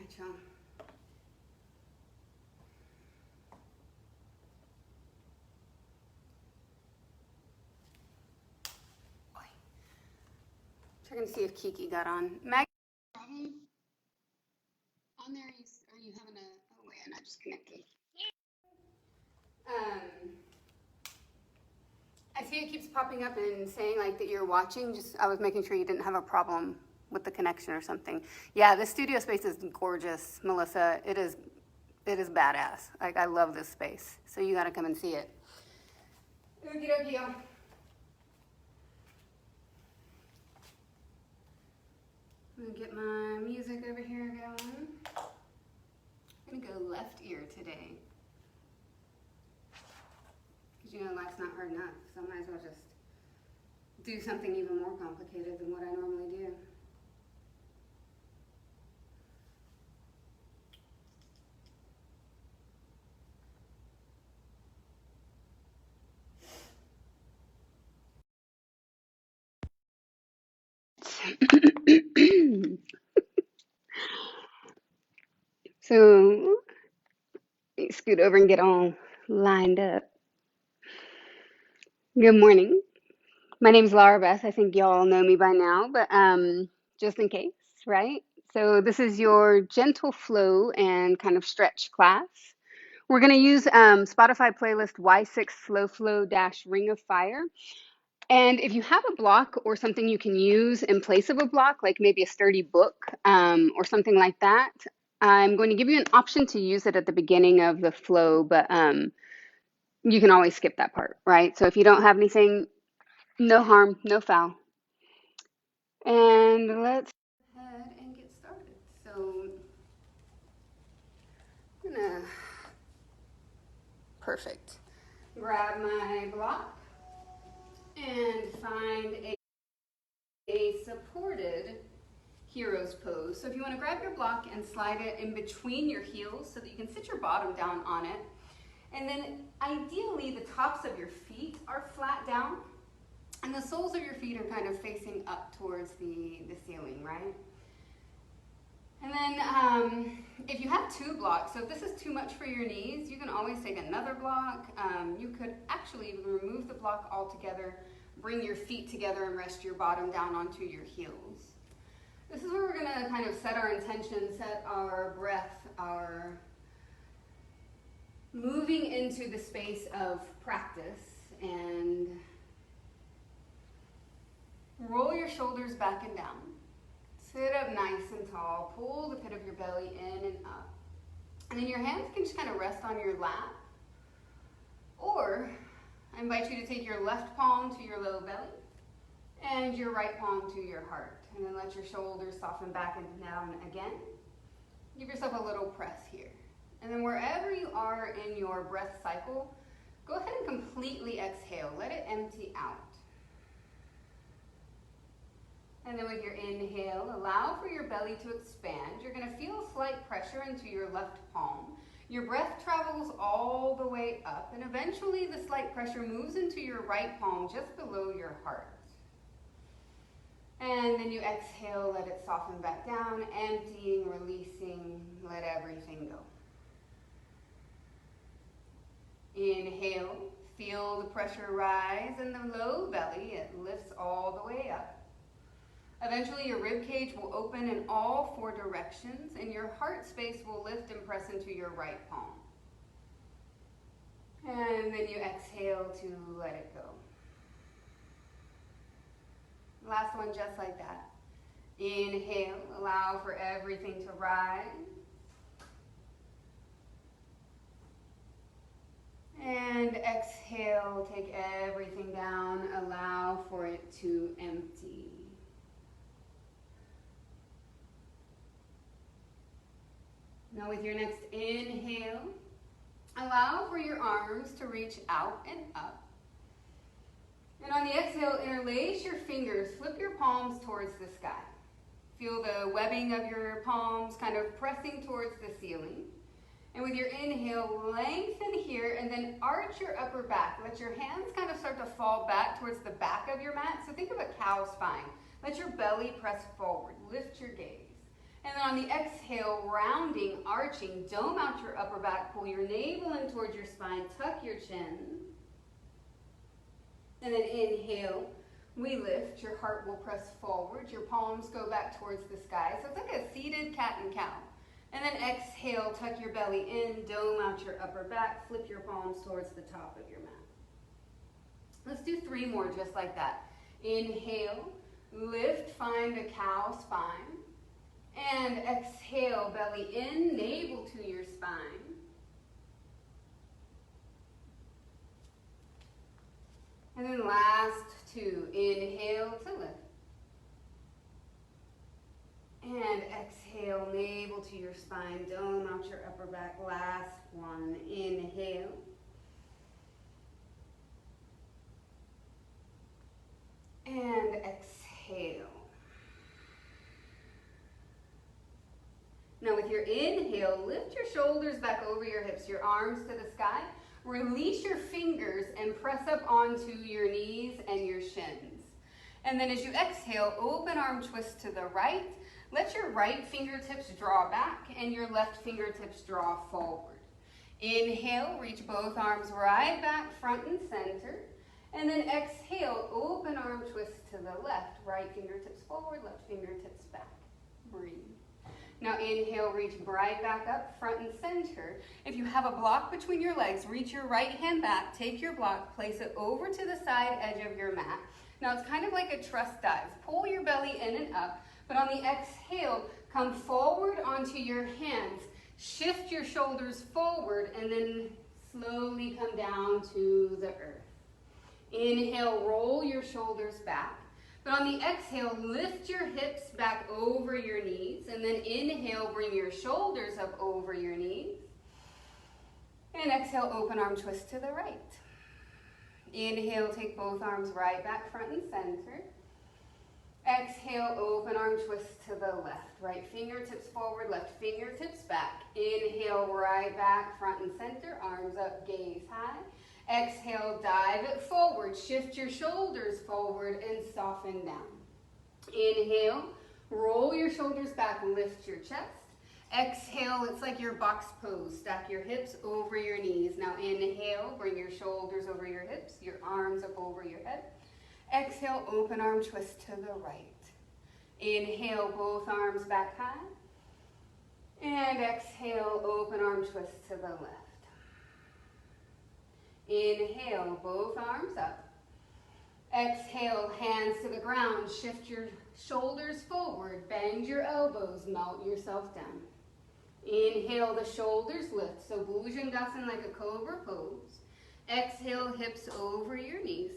right, y'all. Checking to see if Kiki got on. Maggie, problem on there? Are you having a? Oh wait, I'm not just connected. I see it keeps popping up and saying like that you're watching. Just I was making sure you didn't have a problem with the connection or something. Yeah, this studio space is gorgeous, Melissa. It is badass. Like I love this space. So you got to come and see it. Okie dokie, y'all. I'm gonna get my music over here going. I'm gonna go left ear today. Because you know life's not hard enough, so I might as well just do something even more complicated than what I normally do. So, scoot over and get all lined up. Good morning. My name's Laura Beth. I think y'all know me by now, but just in case, right? So this is your gentle flow and kind of stretch class. We're going to use Spotify playlist Y6 Slow Flow Dash Ring of Fire. And if you have a block or something you can use in place of a block, like maybe a sturdy book or something like that, I'm going to give you an option to use it at the beginning of the flow, but you can always skip that part, right? So if you don't have anything, no harm, no foul. And let's go ahead and get started. So I'm gonna, perfect. Grab my block and find a supported hero's pose. So if you want to grab your block and slide it in between your heels so that you can sit your bottom down on it. And then ideally the tops of your feet are flat down and the soles of your feet are kind of facing up towards the ceiling, right? And then if you have two blocks, so if this is too much for your knees, you can always take another block. You could actually even remove the block altogether, bring your feet together and rest your bottom down onto your heels. This is where we're going to kind of set our intention, set our breath, our moving into the space of practice, and roll your shoulders back and down. Sit up nice and tall. Pull the pit of your belly in and up. And then your hands can just kind of rest on your lap. Or I invite you to take your left palm to your low belly and your right palm to your heart. And then let your shoulders soften back and down again. Give yourself a little press here. And then wherever you are in your breath cycle, go ahead and completely exhale. Let it empty out. And then with your inhale, allow for your belly to expand. You're going to feel slight pressure into your left palm. Your breath travels all the way up, and eventually the slight pressure moves into your right palm just below your heart. And then you exhale, let it soften back down, emptying, releasing, let everything go. Inhale, feel the pressure rise in the low belly. It lifts all the way up. Eventually your rib cage will open in all four directions and your heart space will lift and press into your right palm. And then you exhale to let it go. Last one just like that. Inhale, allow for everything to rise. And exhale, take everything down, allow for it to empty. Now with your next inhale, allow for your arms to reach out and up. And on the exhale, interlace your fingers, flip your palms towards the sky. Feel the webbing of your palms kind of pressing towards the ceiling. And with your inhale, lengthen here and then arch your upper back. Let your hands kind of start to fall back towards the back of your mat. So think of a cow spine. Let your belly press forward, lift your gaze. And then on the exhale, rounding, arching, dome out your upper back, pull your navel in towards your spine, tuck your chin. And then inhale, we lift, your heart will press forward, your palms go back towards the sky. So it's like a seated cat and cow. And then exhale, tuck your belly in, dome out your upper back, flip your palms towards the top of your mat. Let's do 3 more just like that. Inhale, lift, find a cow spine. And exhale, belly in, navel to your spine. And then last 2, inhale to lift. And exhale, navel to your spine, dome out your upper back. Last 1, inhale. And exhale. Now with your inhale, lift your shoulders back over your hips, your arms to the sky. Release your fingers and press up onto your knees and your shins. And then as you exhale, open arm twist to the right. Let your right fingertips draw back and your left fingertips draw forward. Inhale, reach both arms right back, front and center. And then exhale, open arm twist to the left. Right fingertips forward, left fingertips back. Breathe. Now inhale, reach right back up, front and center. If you have a block between your legs, reach your right hand back, take your block, place it over to the side edge of your mat. Now it's kind of like a trust dive. Pull your belly in and up, but on the exhale, come forward onto your hands. Shift your shoulders forward and then slowly come down to the earth. Inhale, roll your shoulders back. But on the exhale, lift your hips back over your knees. And then inhale, bring your shoulders up over your knees. And exhale, open arm twist to the right. Inhale, take both arms right back, front and center. Exhale, open arm twist to the left. Right fingertips forward, left fingertips back. Inhale, right back, front and center. Arms up, gaze high. Exhale, dive it forward. Shift your shoulders forward and soften down. Inhale, roll your shoulders back, lift your chest. Exhale, it's like your box pose. Stack your hips over your knees. Now inhale, bring your shoulders over your hips, your arms up over your head. Exhale, open arm twist to the right. Inhale, both arms back high. And exhale, open arm twist to the left. Inhale, both arms up. Exhale, hands to the ground. Shift your shoulders forward. Bend your elbows. Melt yourself down. Inhale, the shoulders lift. So Bhujangasana like a cobra pose. Exhale, hips over your knees.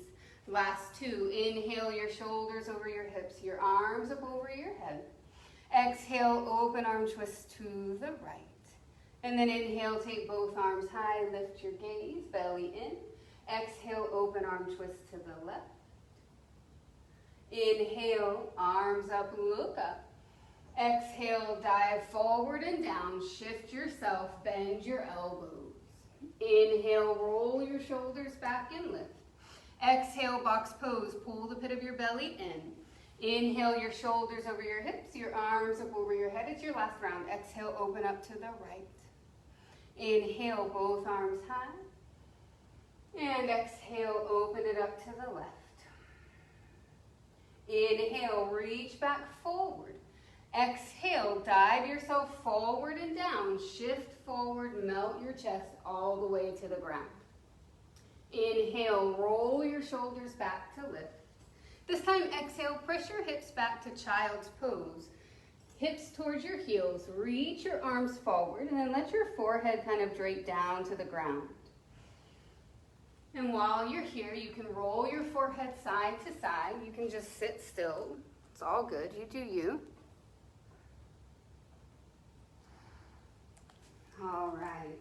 Last 2. Inhale, your shoulders over your hips. Your arms up over your head. Exhale, open arm twist to the right. And then inhale, take both arms high, lift your gaze, belly in. Exhale, open arm twist to the left. Inhale, arms up, look up. Exhale, dive forward and down. Shift yourself, bend your elbows. Inhale, roll your shoulders back and lift. Exhale, box pose, pull the pit of your belly in. Inhale, your shoulders over your hips, your arms up over your head. It's your last round. Exhale, open up to the right. Inhale, both arms high. And exhale, open it up to the left. Inhale, reach back forward. Exhale, dive yourself forward and down. Shift forward, melt your chest all the way to the ground. Inhale, roll your shoulders back to lift. This time, exhale, press your hips back to child's pose. Hips towards your heels, reach your arms forward, and then let your forehead kind of drape down to the ground. And while you're here, you can roll your forehead side to side. You can just sit still. It's all good. You do you. All right.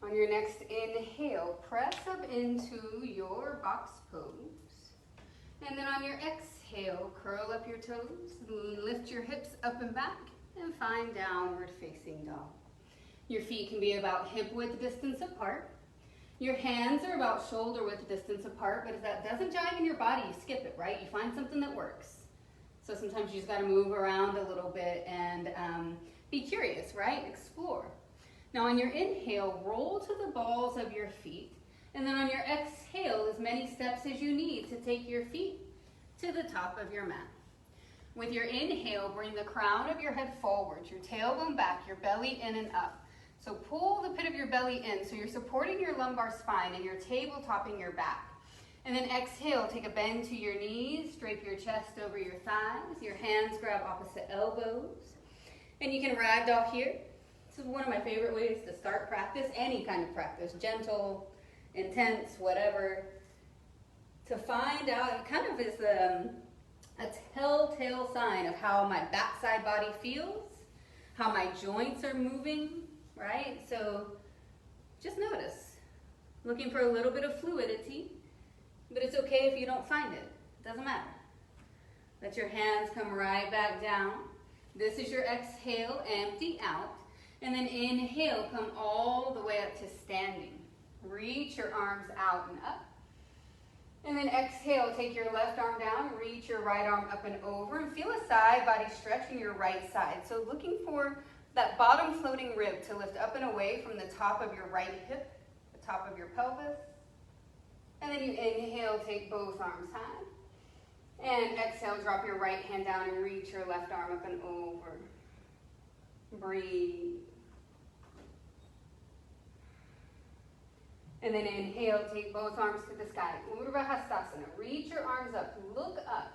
On your next inhale, press up into your box pose. And then on your exhale, curl up your toes, lift your hips up and back, and find downward facing dog. Your feet can be about hip width distance apart. Your hands are about shoulder width distance apart, but if that doesn't jive in your body, you skip it, right? You find something that works. So sometimes you just gotta move around a little bit and be curious, right? Explore. Now on your inhale, roll to the balls of your feet. And then on your exhale, as many steps as you need to take your feet to the top of your mat. With your inhale, bring the crown of your head forward, your tailbone back, your belly in and up. So pull the pit of your belly in so you're supporting your lumbar spine and your tabletopping your back. And then exhale, take a bend to your knees, drape your chest over your thighs, your hands grab opposite elbows. And you can ragdoll here. This is one of my favorite ways to start practice, any kind of practice, gentle, intense, whatever. To find out, it kind of is a telltale sign of how my backside body feels, how my joints are moving, right? So just notice, looking for a little bit of fluidity, but it's okay if you don't find it. It doesn't matter. Let your hands come right back down. This is your exhale, empty out. And then inhale, come all the way up to standing. Reach your arms out and up. And then exhale, take your left arm down, reach your right arm up and over, and feel a side body stretch in your right side. So looking for that bottom floating rib to lift up and away from the top of your right hip, the top of your pelvis. And then you inhale, take both arms high. And exhale, drop your right hand down and reach your left arm up and over. Breathe. And then inhale, take both arms to the sky. Urdhva Hastasana. Reach your arms up, look up.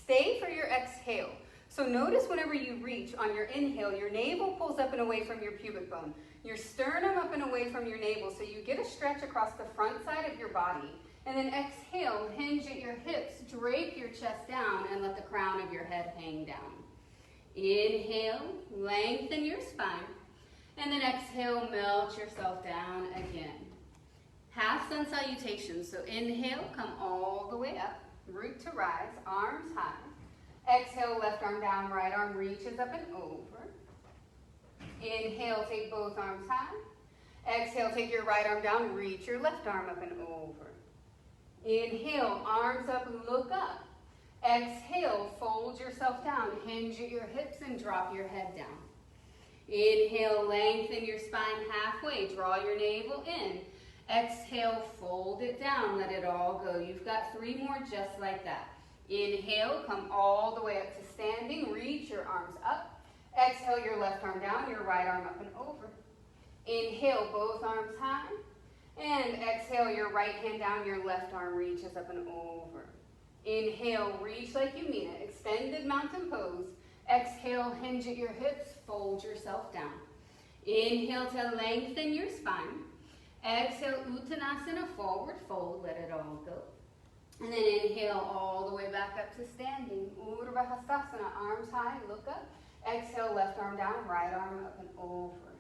Stay for your exhale. So notice whenever you reach on your inhale, your navel pulls up and away from your pubic bone. Your sternum up and away from your navel, so you get a stretch across the front side of your body. And then exhale, hinge at your hips, drape your chest down, and let the crown of your head hang down. Inhale, lengthen your spine. And then exhale, melt yourself down again. Half sun salutation. So inhale, come all the way up, root to rise, arms high. Exhale, left arm down, right arm reaches up and over. Inhale, take both arms high. Exhale, take your right arm down, reach your left arm up and over. Inhale, arms up, look up. Exhale, fold yourself down, hinge at your hips and drop your head down. Inhale, lengthen your spine halfway, draw your navel in. Exhale, fold it down, let it all go. You've got 3 more just like that. Inhale, come all the way up to standing, reach your arms up. Exhale, your left arm down, your right arm up and over. Inhale, both arms high. And exhale, your right hand down, your left arm reaches up and over. Inhale, reach like you mean it. Extended mountain pose. Exhale, hinge at your hips, fold yourself down. Inhale to lengthen your spine. Exhale, Uttanasana, forward fold, let it all go. And then inhale all the way back up to standing. Urdhva Hastasana, arms high, look up. Exhale, left arm down, right arm up and over.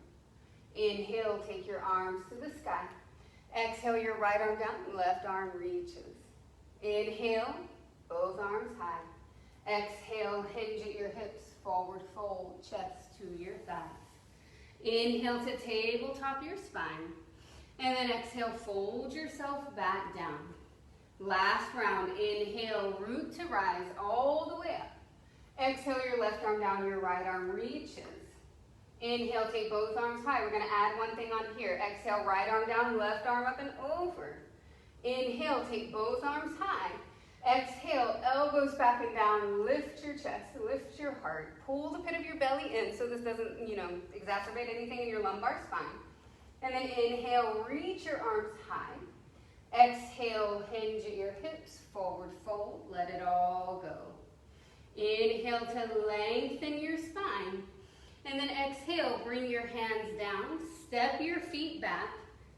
Inhale, take your arms to the sky. Exhale, your right arm down, left arm reaches. Inhale, both arms high. Exhale, hinge at your hips, forward fold, chest to your thighs. Inhale to tabletop your spine. And then exhale, fold yourself back down. Last round, inhale, root to rise all the way up. Exhale, your left arm down, your right arm reaches. Inhale, take both arms high. We're going to add one thing on here. Exhale, right arm down, left arm up and over. Inhale, take both arms high. Exhale, elbows back and down, lift your chest, lift your heart. Pull the pit of your belly in so this doesn't, exacerbate anything in your lumbar spine. And then inhale, reach your arms high. Exhale, hinge at your hips, forward fold, let it all go. Inhale to lengthen your spine. And then exhale, bring your hands down, step your feet back,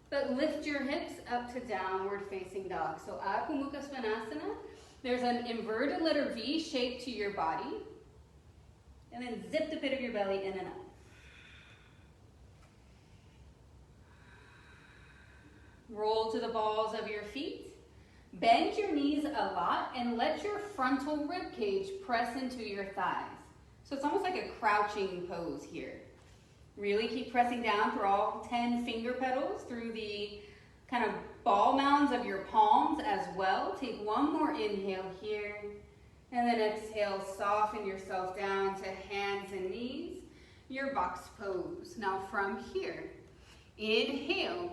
but lift your hips up to downward facing dog. So Adho Mukha Svanasana, there's an inverted letter V shape to your body. And then zip the pit of your belly in and up. Roll to the balls of your feet. Bend your knees a lot and let your frontal rib cage press into your thighs. So it's almost like a crouching pose here. Really keep pressing down for all 10 finger petals through the kind of ball mounds of your palms as well. Take one more inhale here, and then exhale, soften yourself down to hands and knees, your box pose. Now from here, inhale,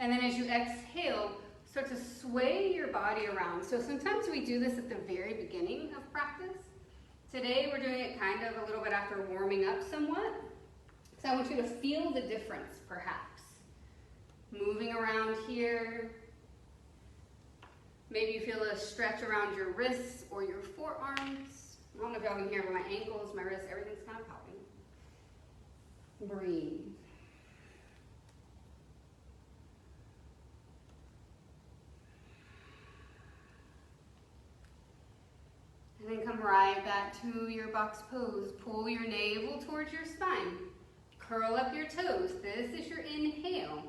and then as you exhale, start to sway your body around. So sometimes we do this at the very beginning of practice. Today we're doing it kind of a little bit after warming up somewhat. So I want you to feel the difference, perhaps. Moving around here. Maybe you feel a stretch around your wrists or your forearms. I don't know if y'all can hear, but my ankles, my wrists, everything's kind of popping. Breathe. And then come right back to your box pose. Pull your navel towards your spine. Curl up your toes. This is your inhale.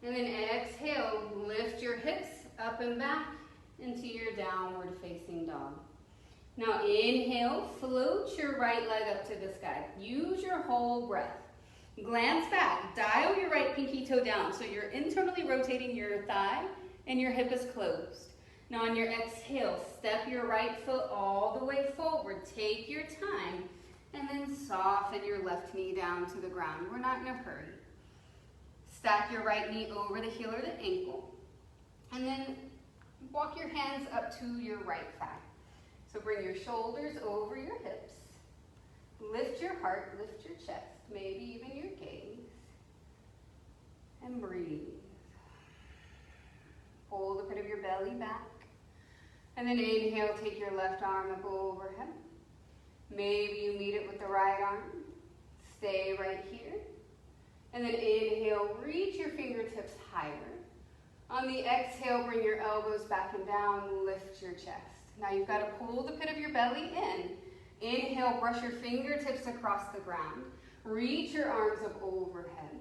And then exhale, lift your hips up and back into your downward facing dog. Now inhale, float your right leg up to the sky. Use your whole breath. Glance back, dial your right pinky toe down so you're internally rotating your thigh and your hip is closed. Now on your exhale, step your right foot all the way forward. Take your time and then soften your left knee down to the ground. We're not in a hurry. Stack your right knee over the heel or the ankle. And then walk your hands up to your right thigh. So bring your shoulders over your hips. Lift your heart, lift your chest, maybe even your gaze. And breathe. Pull the pit of your belly back. And then inhale, take your left arm up overhead. Maybe you meet it with the right arm. Stay right here. And then inhale, reach your fingertips higher. On the exhale, bring your elbows back and down, lift your chest. Now you've got to pull the pit of your belly in. Inhale, brush your fingertips across the ground. Reach your arms up overhead.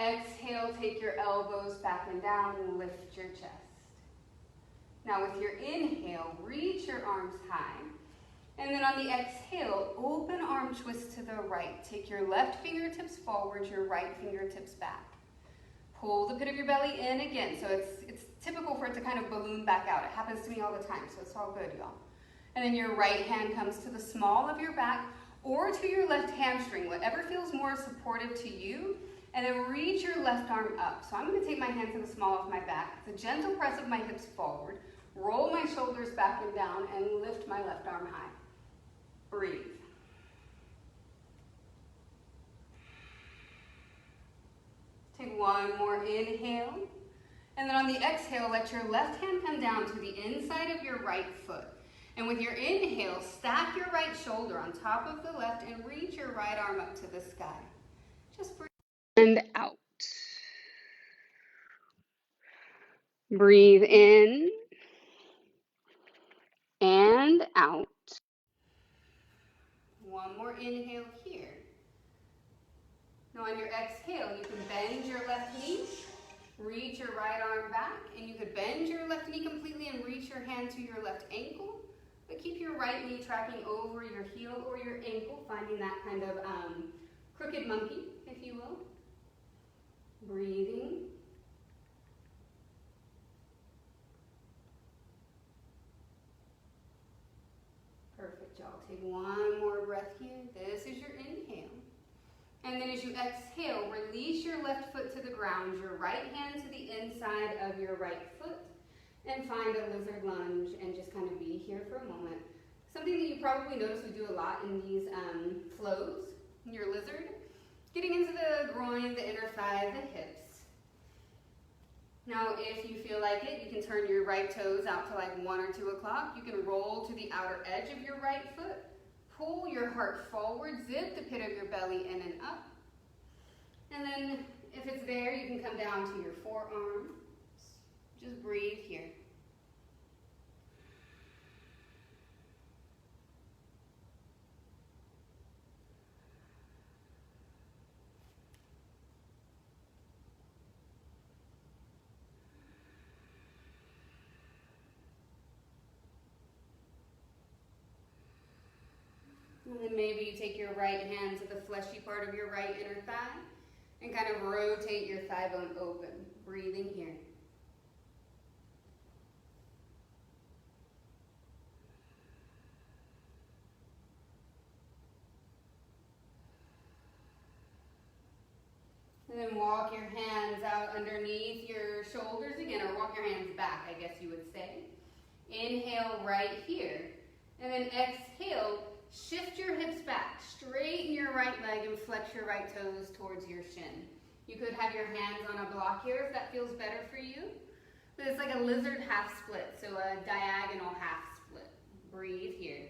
Exhale, take your elbows back and down, lift your chest. Now with your inhale, reach your arms high. And then on the exhale, open arm twist to the right. Take your left fingertips forward, your right fingertips back. Pull the pit of your belly in again. So it's typical for it to kind of balloon back out. It happens to me all the time, so it's all good, y'all. And then your right hand comes to the small of your back or to your left hamstring, whatever feels more supportive to you. And then reach your left arm up. So I'm going to take my hand to the small of my back. It's a gentle press of my hips forward. Roll my shoulders back and down and lift my left arm high. Breathe. Take one more inhale. And then on the exhale, let your left hand come down to the inside of your right foot. And with your inhale, stack your right shoulder on top of the left and reach your right arm up to the sky. Just breathe. And out. Breathe in and out. One more inhale here. Now on your exhale, you can bend your left knee, reach your right arm back, and you could bend your left knee completely and reach your hand to your left ankle, but keep your right knee tracking over your heel or your ankle, finding that kind of crooked monkey, if you will. Breathing. Perfect, y'all. Take one more breath here. This is your inhale. And then as you exhale, release your left foot to the ground, your right hand to the inside of your right foot, and find a lizard lunge and just kind of be here for a moment. Something that you probably notice we do a lot in these flows, your lizard, getting into the groin, the inner thigh, the hips. Now, if you feel like it, you can turn your right toes out to like 1 or 2 o'clock. You can roll to the outer edge of your right foot. Pull your heart forward, zip the pit of your belly in and up. And then if it's there, you can come down to your forearms. Just breathe here. And then maybe you take your right hand to the fleshy part of your right inner thigh and kind of rotate your thigh bone open, breathing here. And then walk your hands out underneath your shoulders again, or walk your hands back, I guess you would say. Inhale right here. And then exhale, shift your hips back, straighten your right leg and flex your right toes towards your shin. You could have your hands on a block here if that feels better for you. But it's like a lizard half split, so a diagonal half split. Breathe here.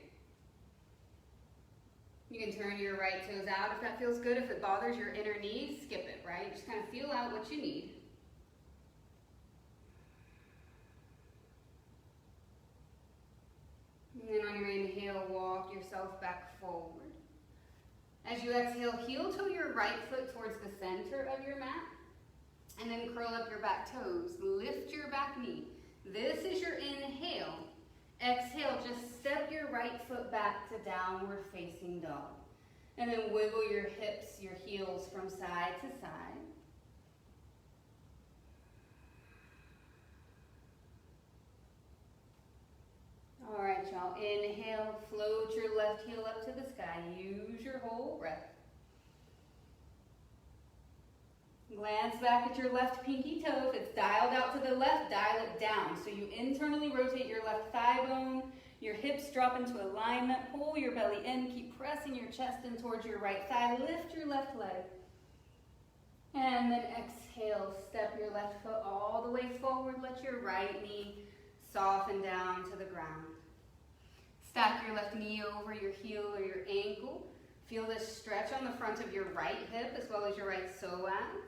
You can turn your right toes out if that feels good. If it bothers your inner knee, skip it, right? Just kind of feel out what you need. And then on your inhale, walk yourself back forward. As you exhale, heel toe your right foot towards the center of your mat. And then curl up your back toes. Lift your back knee. This is your inhale. Exhale, just step your right foot back to downward facing dog. And then wiggle your hips, your heels from side to side. All right, y'all. Inhale, float your left heel up to the sky. Use your whole breath. Glance back at your left pinky toe. If it's dialed out to the left, dial it down. So you internally rotate your left thigh bone. Your hips drop into alignment. Pull your belly in. Keep pressing your chest in towards your right thigh. Lift your left leg. And then exhale. Step your left foot all the way forward. Let your right knee soften down to the ground. Stack your left knee over your heel or your ankle. Feel this stretch on the front of your right hip as well as your right psoas.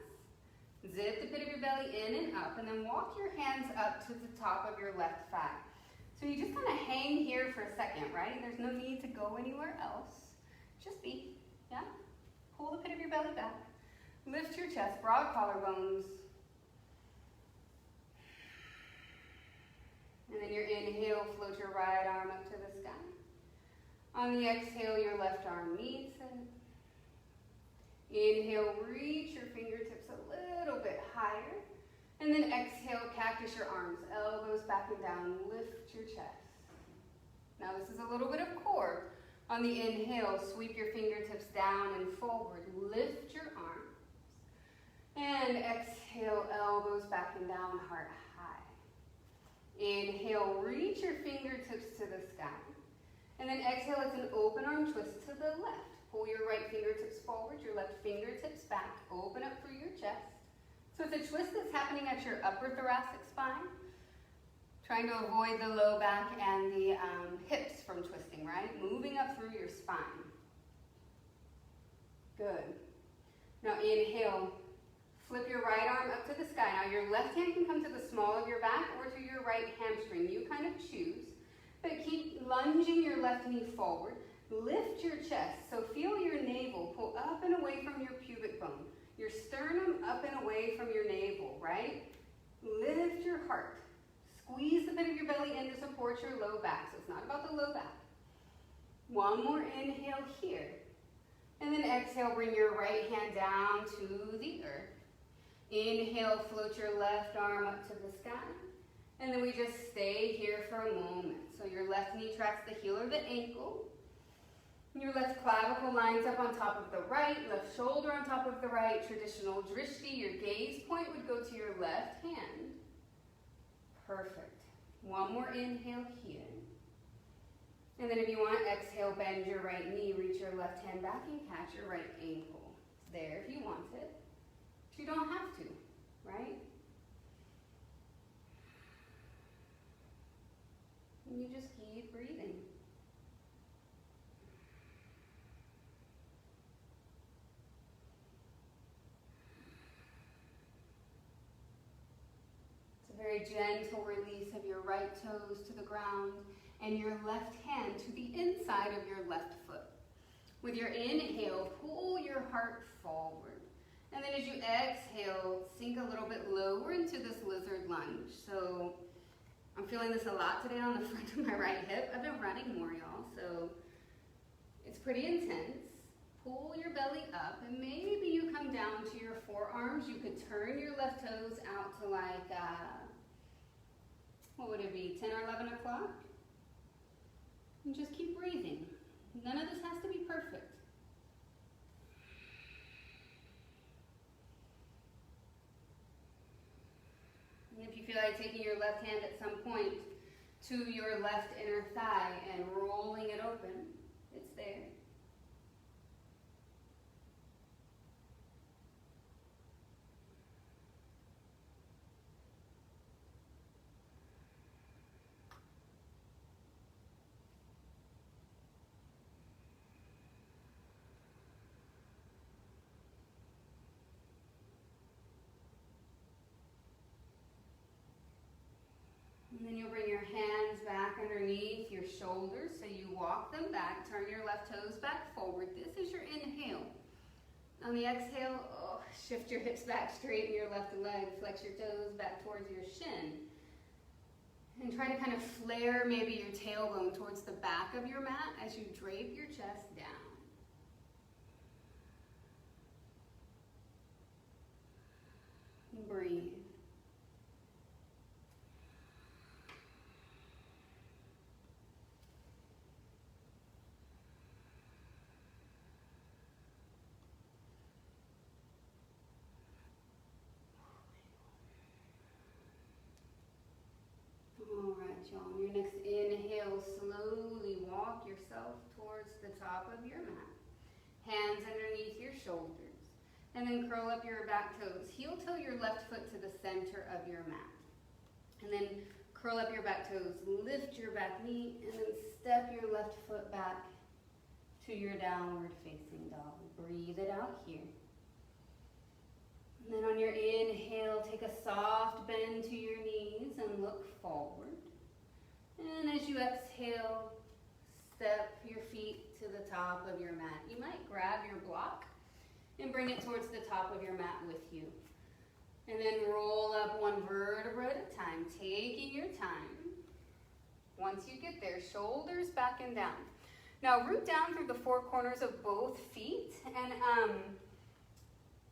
Zip the pit of your belly in and up, and then walk your hands up to the top of your left thigh. So you just kind of hang here for a second, right? There's no need to go anywhere else. Just be, yeah? Pull the pit of your belly back. Lift your chest, broad collarbones. And then your inhale, float your right arm up to the sky. On the exhale, your left arm meets it. Inhale, reach your fingertips a little bit higher. And then exhale, cactus your arms, elbows back and down, lift your chest. Now this is a little bit of core. On the inhale, sweep your fingertips down and forward, lift your arms. And exhale, elbows back and down, heart high. Inhale, reach your fingertips to the sky. And then exhale, it's an open arm twist to the left. Pull your right fingertips forward, your left fingertips back. Open up through your chest. So it's a twist that's happening at your upper thoracic spine. Trying to avoid the low back and the hips from twisting, right? Moving up through your spine. Good. Now inhale. Flip your right arm up to the sky. Now your left hand can come to the small of your back or to your right hamstring. You kind of choose. But keep lunging your left knee forward. Lift your chest. So feel your navel pull up and away from your pubic bone. Your sternum up and away from your navel, right? Lift your heart. Squeeze the pit of your belly in to support your low back. So it's not about the low back. One more inhale here. And then exhale, bring your right hand down to the earth. Inhale, float your left arm up to the sky. And then we just stay here for a moment. So your left knee tracks the heel or the ankle. Your left clavicle lines up on top of the right, left shoulder on top of the right. Traditional drishti, your gaze point would go to your left hand. Perfect. One more inhale here. And then if you want, exhale, bend your right knee, reach your left hand back and catch your right ankle. It's there if you want it. But you don't have to, right? And you just keep breathing. It's a very gentle release of your right toes to the ground and your left hand to the inside of your left foot. With your inhale, pull your heart forward. And then as you exhale, sink a little bit lower into this lizard lunge. So I'm feeling this a lot today on the front of my right hip. I've been running more, y'all, so it's pretty intense. Pull your belly up, and maybe you come down to your forearms. You could turn your left toes out to like, what would it be, 10 or 11 o'clock? And just keep breathing. None of this has to be perfect. feel like taking your left hand at some point to your left inner thigh and rolling it open, it's there. And then you'll bring your hands back underneath your shoulders. So you walk them back, turn your left toes back forward. This is your inhale. On the exhale, shift your hips back, straighten your left leg, flex your toes back towards your shin. And try to kind of flare maybe your tailbone towards the back of your mat as you drape your chest down. Breathe. All right, y'all. On your next inhale, slowly walk yourself towards the top of your mat. Hands underneath your shoulders. And then curl up your back toes. Heel toe your left foot to the center of your mat. And then curl up your back toes. Lift your back knee and then step your left foot back to your downward facing dog. Breathe it out here. And then on your inhale, take a soft bend to your knees and look forward. And as you exhale, step your feet to the top of your mat. You might grab your block and bring it towards the top of your mat with you. And then roll up one vertebra at a time, taking your time. Once you get there, shoulders back and down. Now root down through the four corners of both feet, and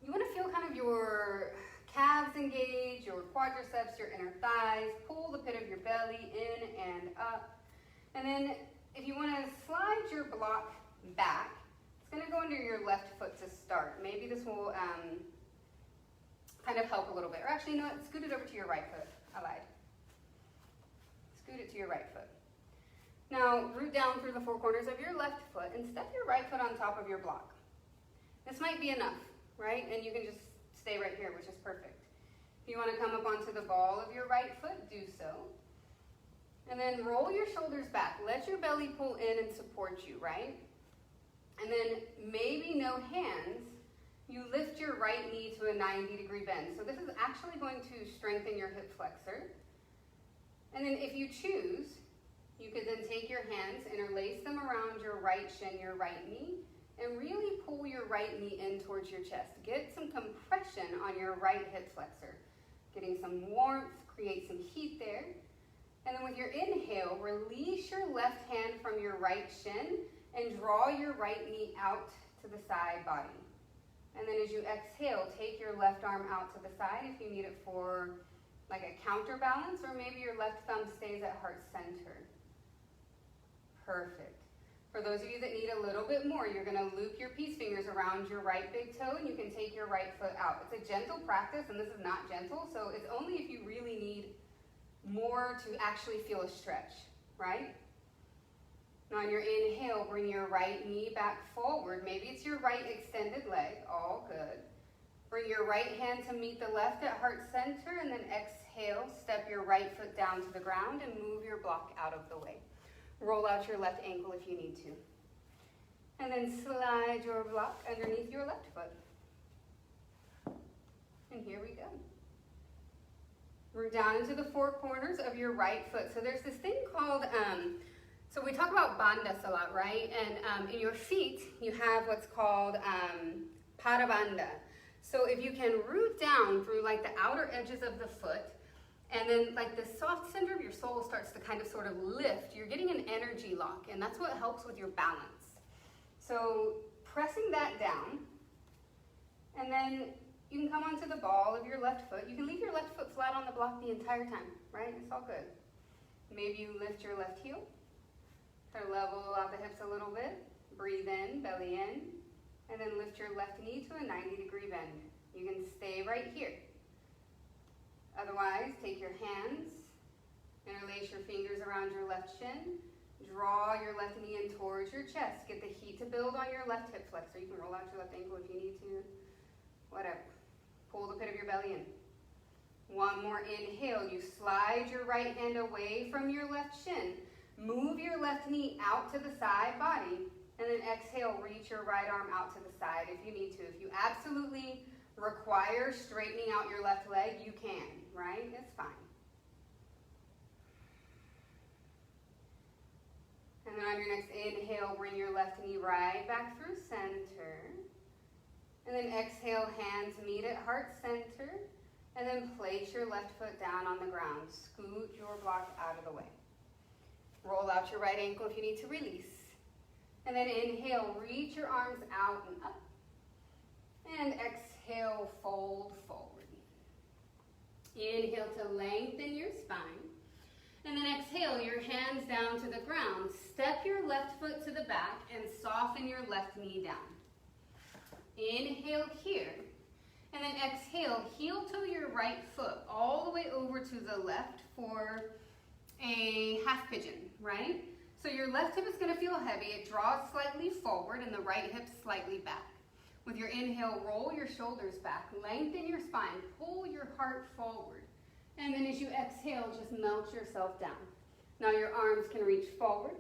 you want to feel kind of your calves engage, your quadriceps, your inner thighs. Pull the pit of your belly in and up. And then if you want to slide your block back, it's going to go under your left foot to start. Maybe this will kind of help a little bit. Or actually, you know what? Scoot it over to your right foot. I lied. Scoot it to your right foot. Now, root down through the four corners of your left foot and step your right foot on top of your block. This might be enough, right? And you can just stay right here, which is perfect. If you want to come up onto the ball of your right foot, do so. And then roll your shoulders back. Let your belly pull in and support you, right? And then maybe no hands, you lift your right knee to a 90-degree bend. So this is actually going to strengthen your hip flexor. And then if you choose, you could then take your hands, interlace them around your right shin, your right knee, and really pull your right knee in towards your chest. Get some compression on your right hip flexor. Getting some warmth, create some heat there. And then with your inhale, release your left hand from your right shin and draw your right knee out to the side body. And then as you exhale, take your left arm out to the side if you need it for like a counterbalance, or maybe your left thumb stays at heart center. Perfect. For those of you that need a little bit more, you're going to loop your peace fingers around your right big toe and you can take your right foot out. It's a gentle practice, and this is not gentle, so it's only if you really need more to actually feel a stretch, right? Now on your inhale, bring your right knee back forward. Maybe it's your right extended leg, all good. Bring your right hand to meet the left at heart center, and then exhale, step your right foot down to the ground and move your block out of the way. Roll out your left ankle if you need to. And then slide your block underneath your left foot. And here we go. Root down into the four corners of your right foot. So there's this thing called, so we talk about bandhas a lot, right? And in your feet, you have what's called parabandha. So if you can root down through like the outer edges of the foot, and then like the soft center of your sole starts to kind of sort of lift, you're getting an energy lock, and that's what helps with your balance. So pressing that down, and then you can come onto the ball of your left foot. You can leave your left foot flat on the block the entire time, right? It's all good. Maybe you lift your left heel, try to level out the hips a little bit, breathe in, belly in, and then lift your left knee to a 90-degree bend. You can stay right here. Otherwise, take your hands, interlace your fingers around your left shin, draw your left knee in towards your chest. Get the heat to build on your left hip flexor. You can roll out your left ankle if you need to, whatever. Pull the pit of your belly in. One more inhale. You slide your right hand away from your left shin. Move your left knee out to the side body. And then exhale, reach your right arm out to the side if you need to. If you absolutely require straightening out your left leg, you can, right? It's fine. And then on your next inhale, bring your left knee right back through center. And then exhale, hands meet at heart center. And then place your left foot down on the ground. Scoot your block out of the way. Roll out your right ankle if you need to release. And then inhale, reach your arms out and up. And exhale, fold forward. Inhale to lengthen your spine. And then exhale, your hands down to the ground. Step your left foot to the back and soften your left knee down. Inhale here. And then exhale, heel toe your right foot all the way over to the left for a half pigeon, right? So your left hip is going to feel heavy. It draws slightly forward and the right hip slightly back. With your inhale, roll your shoulders back, lengthen your spine, pull your heart forward. And then as you exhale, just melt yourself down. Now your arms can reach forward,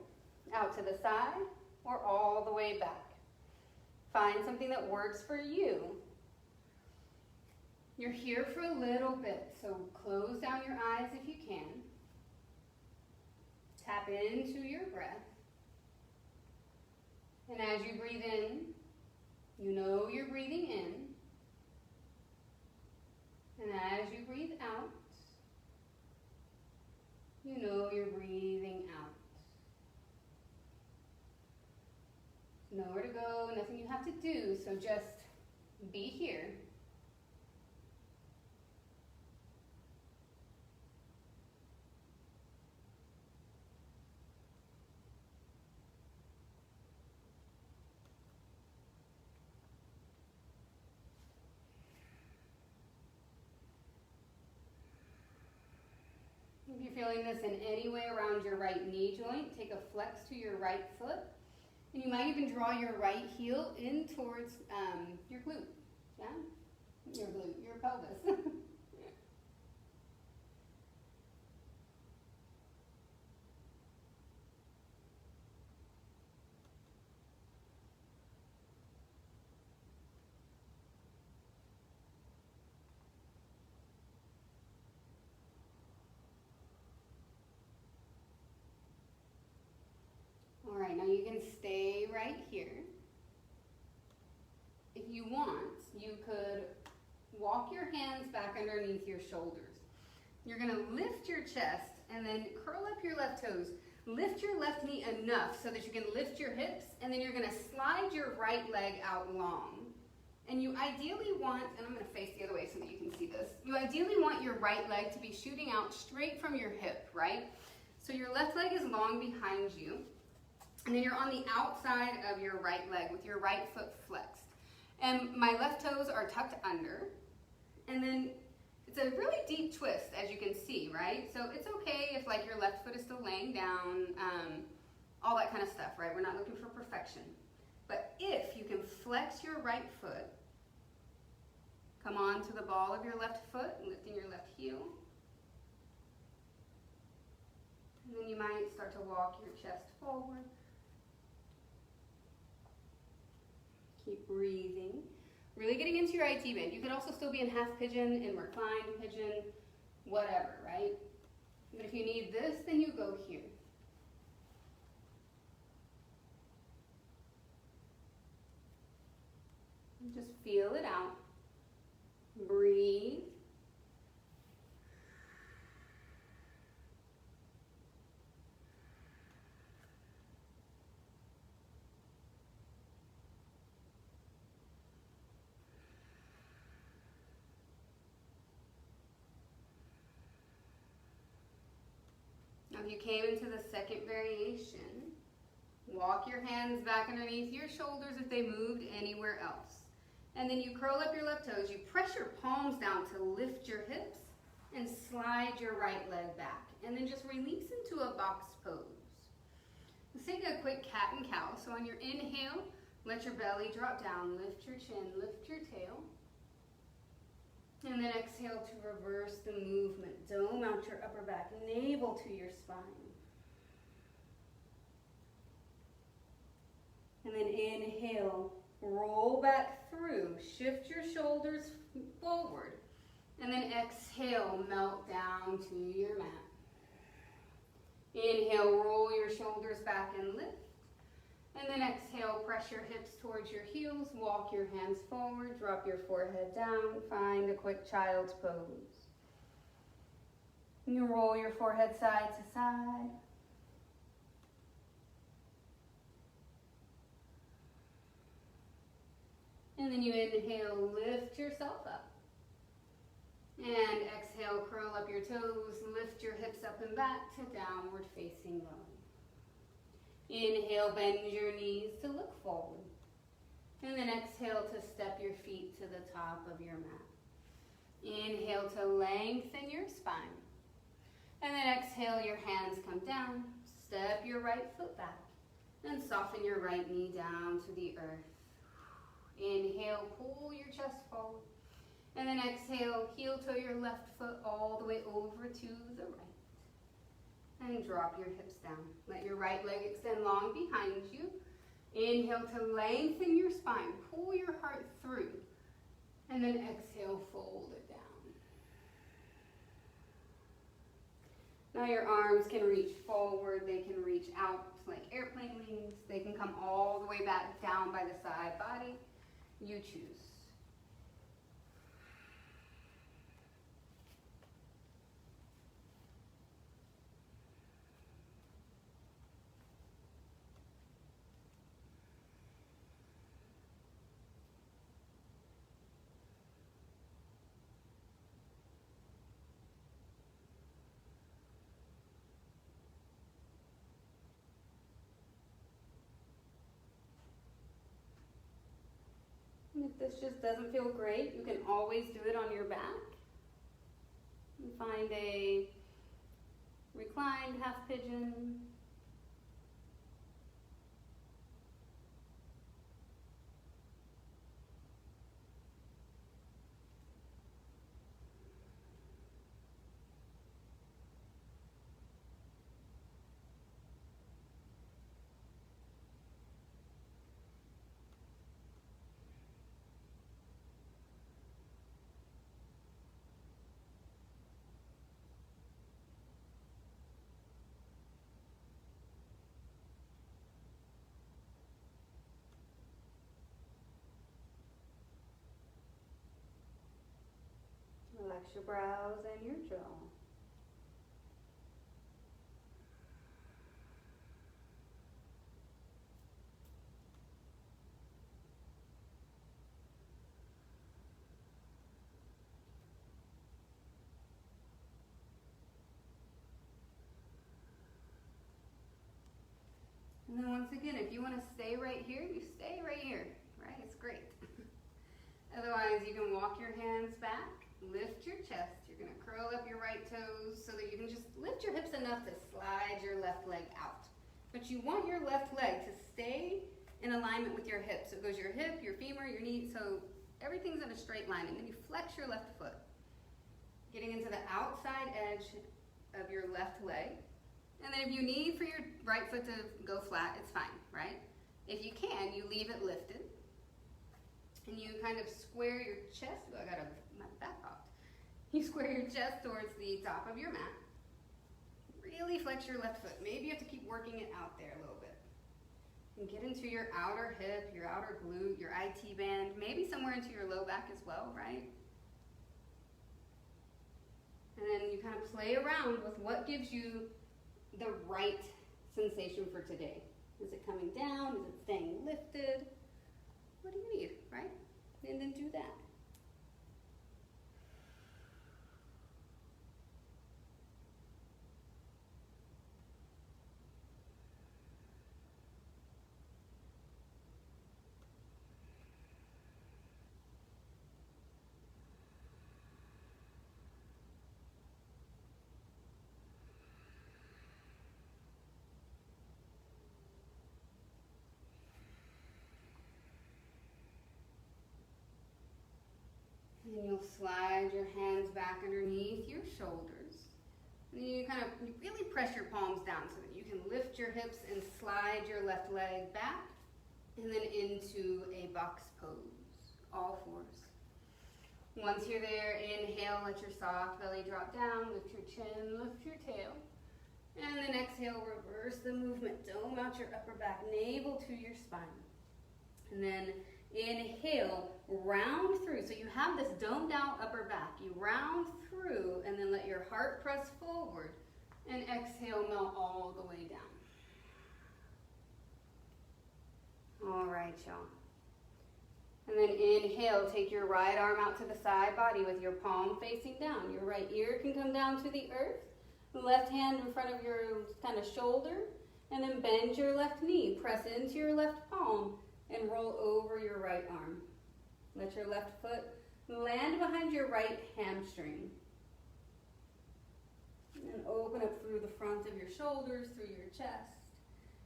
out to the side, or all the way back. Find something that works for you. You're here for a little bit, so close down your eyes if you can. Tap into your breath. And as you breathe in, you know you're breathing in. And as you breathe out, you know you're breathing out. Nowhere to go, nothing you have to do, so just be here. If you're feeling this in any way around your right knee joint, take a flex to your right foot. And you might even draw your right heel in towards your glute. Yeah? Your glute, your pelvis. All right, now you can stay right here. If you want, you could walk your hands back underneath your shoulders. You're going to lift your chest and then curl up your left toes. Lift your left knee enough so that you can lift your hips, and then you're going to slide your right leg out long. And you ideally want, and I'm going to face the other way so that you can see this. You ideally want your right leg to be shooting out straight from your hip, right? So your left leg is long behind you. And then you're on the outside of your right leg with your right foot flexed. And my left toes are tucked under. And then it's a really deep twist, as you can see, right? So it's okay if like your left foot is still laying down, all that kind of stuff, right? We're not looking for perfection. But if you can flex your right foot, come on to the ball of your left foot, lifting your left heel. And then you might start to walk your chest forward. Keep breathing. Really getting into your IT band. You could also still be in half pigeon, in reclined pigeon, whatever, right? But if you need this, then you go here. And just feel it out. Breathe. Now if you came into the second variation, walk your hands back underneath your shoulders if they moved anywhere else. And then you curl up your left toes. You press your palms down to lift your hips. and slide your right leg back. And then just release into a box pose. Let's take a quick cat and cow. So on your inhale, let your belly drop down. Lift your chin, lift your tail. And then exhale to reverse the movement. Dome out your upper back, navel to your spine. And then inhale, roll back through. Shift your shoulders forward. And then exhale, melt down to your mat. Inhale, roll your shoulders back and lift. And then exhale, press your hips towards your heels, walk your hands forward, drop your forehead down, find a quick child's pose. You roll your forehead side to side. And then you inhale, lift yourself up. And exhale, curl up your toes, lift your hips up and back to downward facing dog. Inhale, bend your knees to look forward. And then exhale to step your feet to the top of your mat. Inhale to lengthen your spine. And then exhale, your hands come down. Step your right foot back. And soften your right knee down to the earth. Inhale, pull your chest forward. And then exhale, heel toe your left foot all the way over to the right. And drop your hips down. Let your right leg extend long behind you. Inhale to lengthen your spine. Pull your heart through. And then exhale, fold it down. Now your arms can reach forward. They can reach out like airplane wings. They can come all the way back down by the side body. You choose. If this just doesn't feel great, you can always do it on your back. And find a reclined half pigeon. Relax your brows and your jaw. And then once again, if you want to stay right here, you stay right here, right? It's great. Otherwise, you can walk your hands back, lift your chest. You're going to curl up your right toes so that you can just lift your hips enough to slide your left leg out. But you want your left leg to stay in alignment with your hip. So it goes your hip, your femur, your knee, so everything's in a straight line. And then you flex your left foot, getting into the outside edge of your left leg. And then if you need for your right foot to go flat, it's fine, right? If you can, you leave it lifted. And you kind of square your chest. Oh, I got my back popped. You square your chest towards the top of your mat. Really flex your left foot. Maybe you have to keep working it out there a little bit. And get into your outer hip, your outer glute, your IT band, maybe somewhere into your low back as well, right? And then you kind of play around with what gives you the right sensation for today. Is it coming down? Is it staying lifted? What do you need, right? And then do that. slide your hands back underneath your shoulders. And you really press your palms down so that you can lift your hips and slide your left leg back and then into a box pose, all fours. Once you're there, inhale, let your soft belly drop down, lift your chin, lift your tail. And then exhale, reverse the movement, dome out your upper back, navel to your spine. And then inhale, round through. So you have this domed out upper back. You round through and then let your heart press forward. And exhale, melt all the way down. All right, y'all. And then inhale, take your right arm out to the side body with your palm facing down. Your right ear can come down to the earth. Left hand in front of your shoulder. And then bend your left knee. Press into your left palm and roll over your right arm. Let your left foot land behind your right hamstring. And open up through the front of your shoulders, through your chest.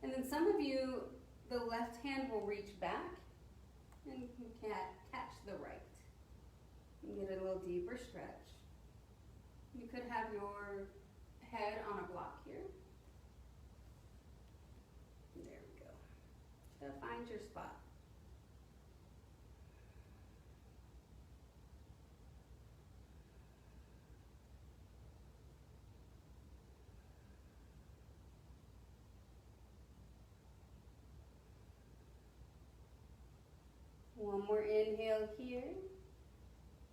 And then some of you, the left hand will reach back and catch the right. And get a little deeper stretch. You could have your head on a block here. There we go. Just gotta find your spot. One more inhale here.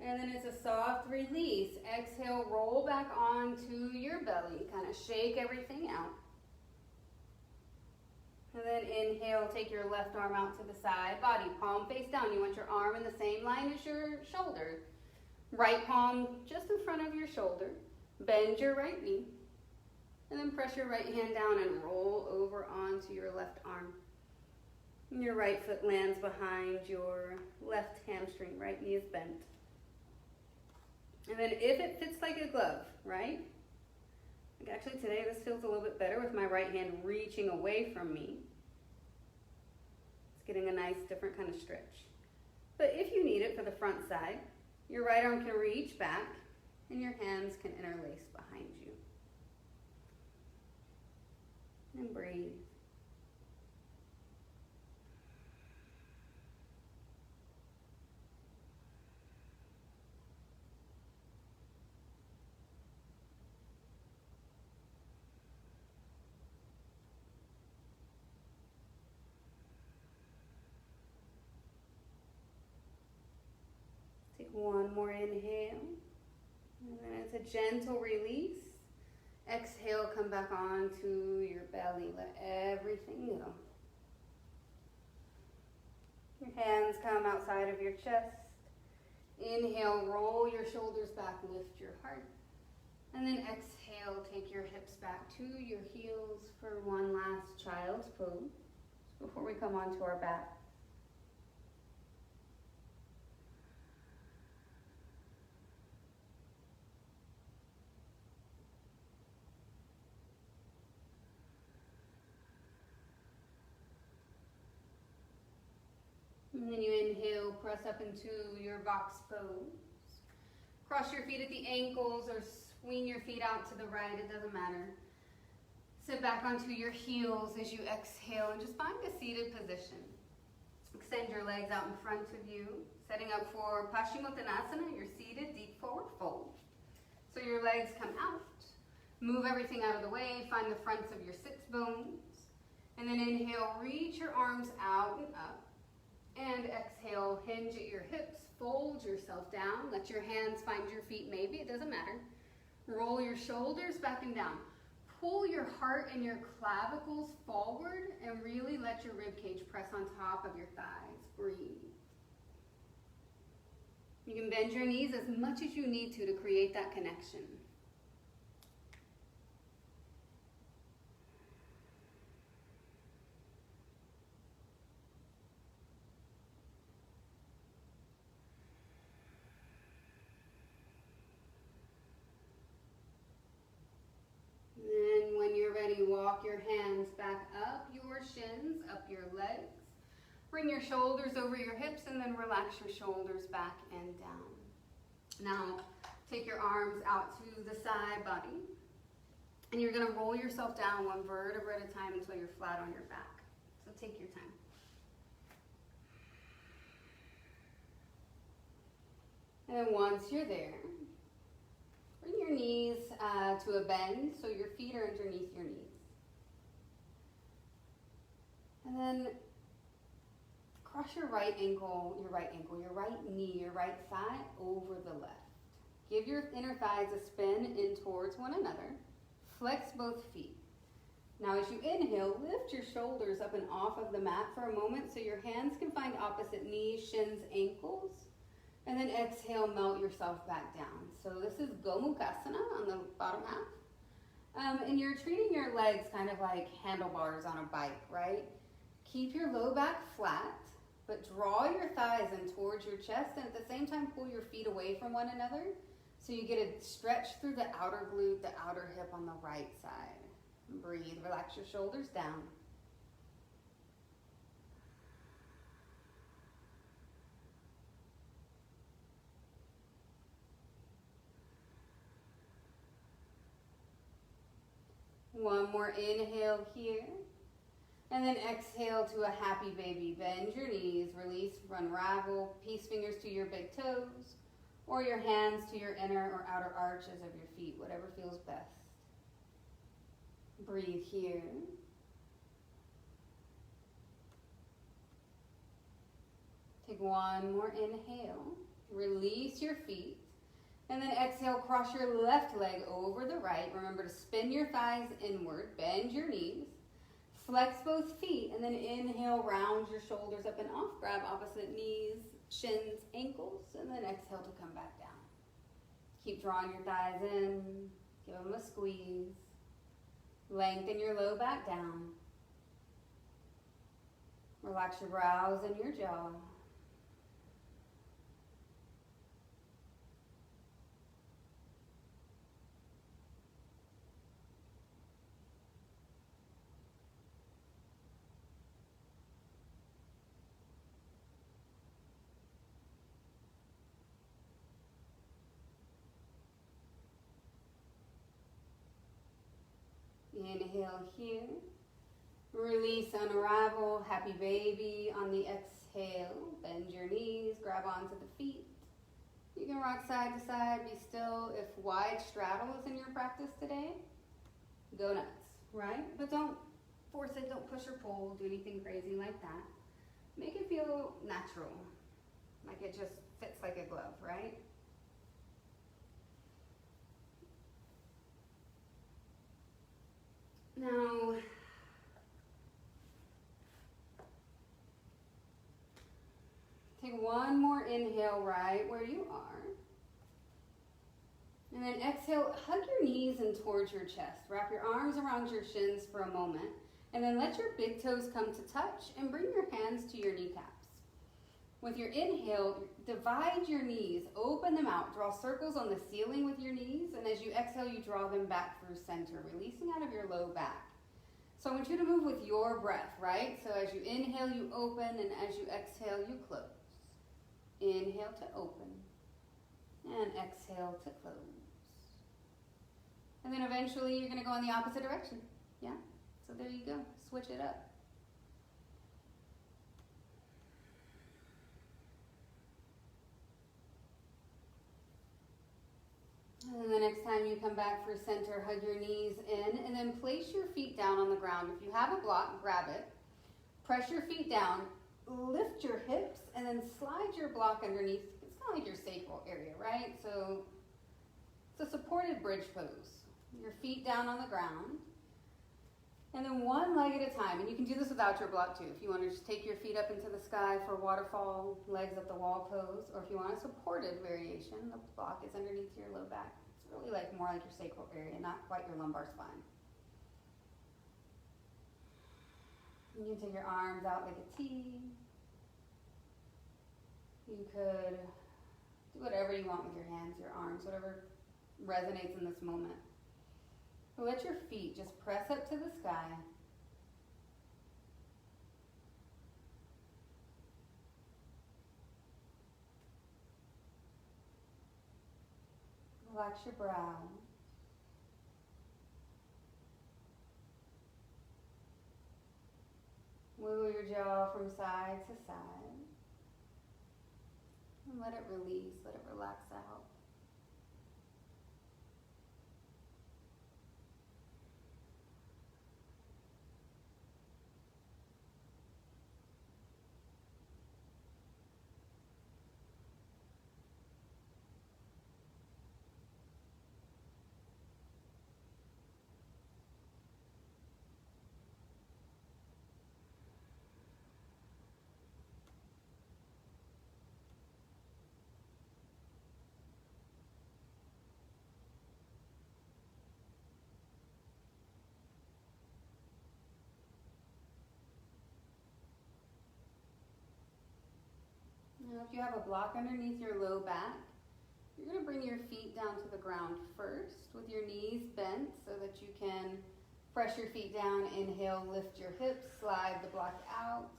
And then it's a soft release. Exhale, roll back onto your belly. Kind of shake everything out. And then inhale, take your left arm out to the side body. Palm face down. You want your arm in the same line as your shoulder. Right palm just in front of your shoulder. Bend your right knee. And then press your right hand down and roll over onto your left arm. And your right foot lands behind your left hamstring. Right knee is bent. And then if it fits like a glove, right? Like actually today this feels a little bit better with my right hand reaching away from me. It's getting a nice different kind of stretch. But if you need it for the front side, your right arm can reach back and your hands can interlace behind you. And breathe. One more inhale, and then it's a gentle release. Exhale, come back onto your belly. Let everything go. Your hands come outside of your chest. Inhale, roll your shoulders back, lift your heart. And then exhale, take your hips back to your heels for one last child's pose before we come onto our back. And then you inhale, press up into your box pose. Cross your feet at the ankles or swing your feet out to the right, it doesn't matter. Sit back onto your heels as you exhale and just find a seated position. Extend your legs out in front of you, setting up for Paschimottanasana, your seated deep forward fold. So your legs come out, move everything out of the way, find the fronts of your sits bones, and then inhale, reach your arms out and up. And exhale, hinge at your hips, fold yourself down, let your hands find your feet maybe, it doesn't matter. Roll your shoulders back and down. Pull your heart and your clavicles forward and really let your rib cage press on top of your thighs. Breathe. You can bend your knees as much as you need to create that connection. Walk your hands back up your shins, up your legs. Bring your shoulders over your hips and then relax your shoulders back and down. Now, take your arms out to the side body, and you're gonna roll yourself down one vertebra at a time until you're flat on your back. So take your time. And then once you're there, bring your knees to a bend so your feet are underneath your knees. And then cross your right ankle, your right knee, your right thigh over the left. Give your inner thighs a spin in towards one another. Flex both feet. Now as you inhale, lift your shoulders up and off of the mat for a moment so your hands can find opposite knees, shins, ankles. And then exhale, melt yourself back down. So this is Gomukhasana on the bottom half. And you're treating your legs kind of like handlebars on a bike, right? Keep your low back flat, but draw your thighs in towards your chest, and at the same time pull your feet away from one another so you get a stretch through the outer glute, the outer hip on the right side. Breathe, relax your shoulders down. One more inhale here. And then exhale to a happy baby. Bend your knees, release, unravel, peace fingers to your big toes, or your hands to your inner or outer arches of your feet, whatever feels best. Breathe here. Take one more inhale. Release your feet. And then exhale, cross your left leg over the right. Remember to spin your thighs inward, bend your knees. Flex both feet, and then inhale, round your shoulders up and off. Grab opposite knees, shins, ankles, and then exhale to come back down. Keep drawing your thighs in. Give them a squeeze. Lengthen your low back down. Relax your brows and your jaw. Inhale here. Release, unravel, happy baby on the exhale. Bend your knees, grab onto the feet. You can rock side to side, be still. If wide straddle is in your practice today, go nuts, right? But don't force it, don't push or pull, do anything crazy like that. Make it feel natural, like it just fits like a glove, right? Now, take one more inhale right where you are. And then exhale, hug your knees in towards your chest. Wrap your arms around your shins for a moment. And then let your big toes come to touch and bring your hands to your kneecaps. With your inhale, divide your knees, open them out, draw circles on the ceiling with your knees, and as you exhale, you draw them back through center, releasing out of your low back. So I want you to move with your breath, right? So as you inhale, you open, and as you exhale, you close. Inhale to open, and exhale to close. And then eventually, you're gonna go in the opposite direction, yeah? So there you go, switch it up. And then the next time you come back for center, hug your knees in, and then place your feet down on the ground. If you have a block, grab it. Press your feet down, lift your hips, and then slide your block underneath. It's kind of like your sacral area, right? So it's a supported bridge pose. Your feet down on the ground. And then one leg at a time, and you can do this without your block too. If you want to just take your feet up into the sky for waterfall, legs up the wall pose, or if you want a supported variation, the block is underneath your low back. It's really like more like your sacral area, not quite your lumbar spine. You can take your arms out like a T. You could do whatever you want with your hands, your arms, whatever resonates in this moment. But let your feet just press up to the sky. Relax your brow. Wiggle your jaw from side to side. And let it release, let it relax out. Now, if you have a block underneath your low back, you're going to bring your feet down to the ground first with your knees bent so that you can press your feet down. Inhale, lift your hips, slide the block out.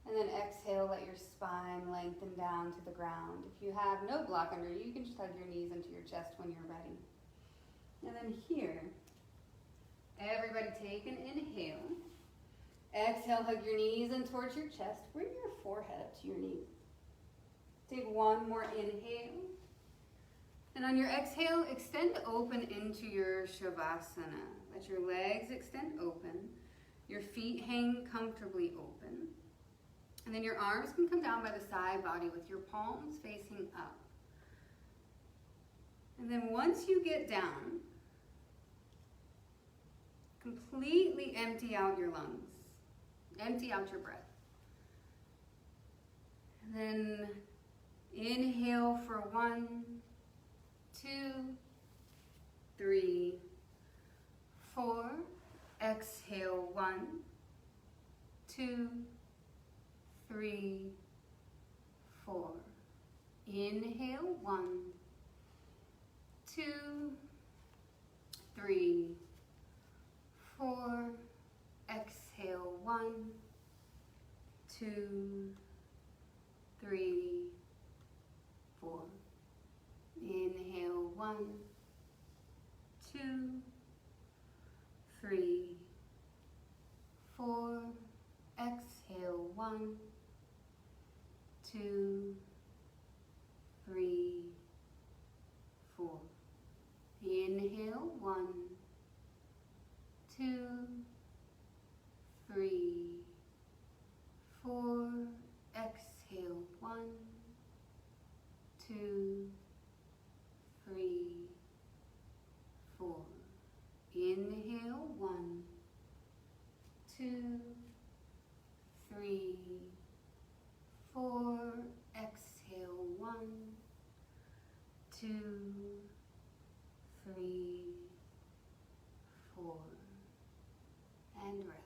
And then exhale, let your spine lengthen down to the ground. If you have no block under you, you can just hug your knees into your chest when you're ready. And then here, everybody take an inhale. Exhale, hug your knees in towards your chest. Bring your forehead up to your knees. Take one more inhale. And on your exhale, extend open into your Shavasana. Let your legs extend open. Your feet hang comfortably open. And then your arms can come down by the side body with your palms facing up. And then once you get down, completely empty out your lungs. Empty out your breath. And then inhale for 1, 2, 3, 4. Exhale 1, 2, 3, 4. Inhale 1, 2, 3, 4. Exhale 1, 2, 3, 4. Inhale 1, 2, 3, 4. Exhale 1, 2, 3, 4. Inhale 1, 2, 3, 4. Exhale 1, 2, 3, 4. Inhale 1, 2, 3, 4. Exhale 1, 2, 3, 4. And rest.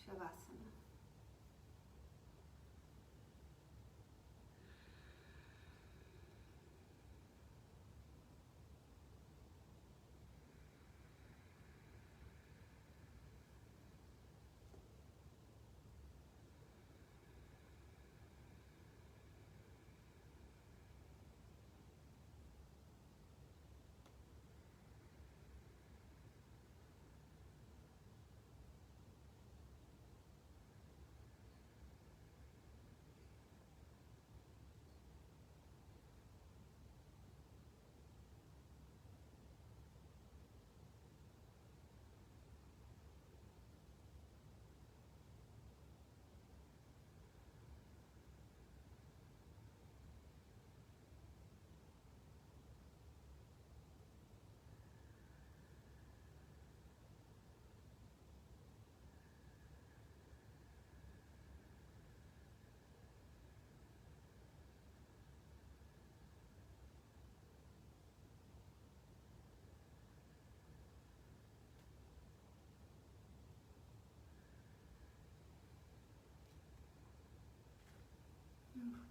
Shavasana.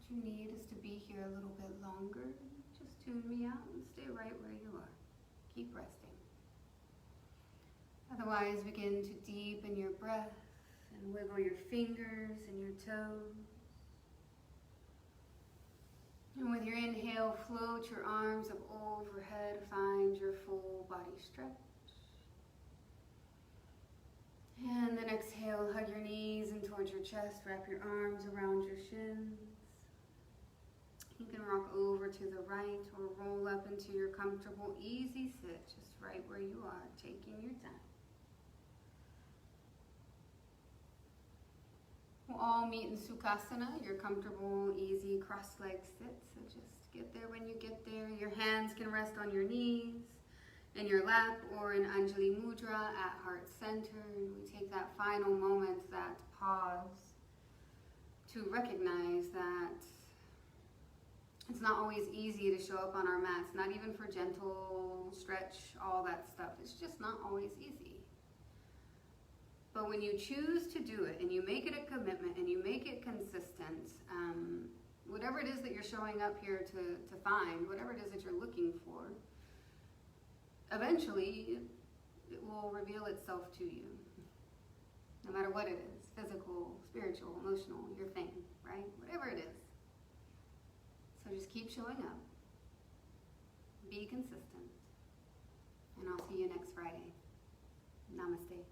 What you need is to be here a little bit longer. Just tune me out and stay right where you are. Keep resting. Otherwise, begin to deepen your breath and wiggle your fingers and your toes. And with your inhale, float your arms up overhead, find your full body stretch. And then exhale, hug your knees in towards your chest, wrap your arms around your shins. You can rock over to the right or roll up into your comfortable, easy sit, just right where you are, taking your time. We'll all meet in Sukhasana, your comfortable, easy cross-legged sit. So just get there when you get there. Your hands can rest on your knees, in your lap, or in Anjali Mudra at heart center. And we take that final moment, that pause, to recognize that it's not always easy to show up on our mats, not even for gentle stretch, all that stuff. It's just not always easy. But when you choose to do it and you make it a commitment and you make it consistent, whatever it is that you're showing up here to find, whatever it is that you're looking for, eventually it will reveal itself to you. No matter what it is, physical, spiritual, emotional, your thing, right? Whatever it is. So just keep showing up. Be consistent. And I'll see you next Friday. Namaste.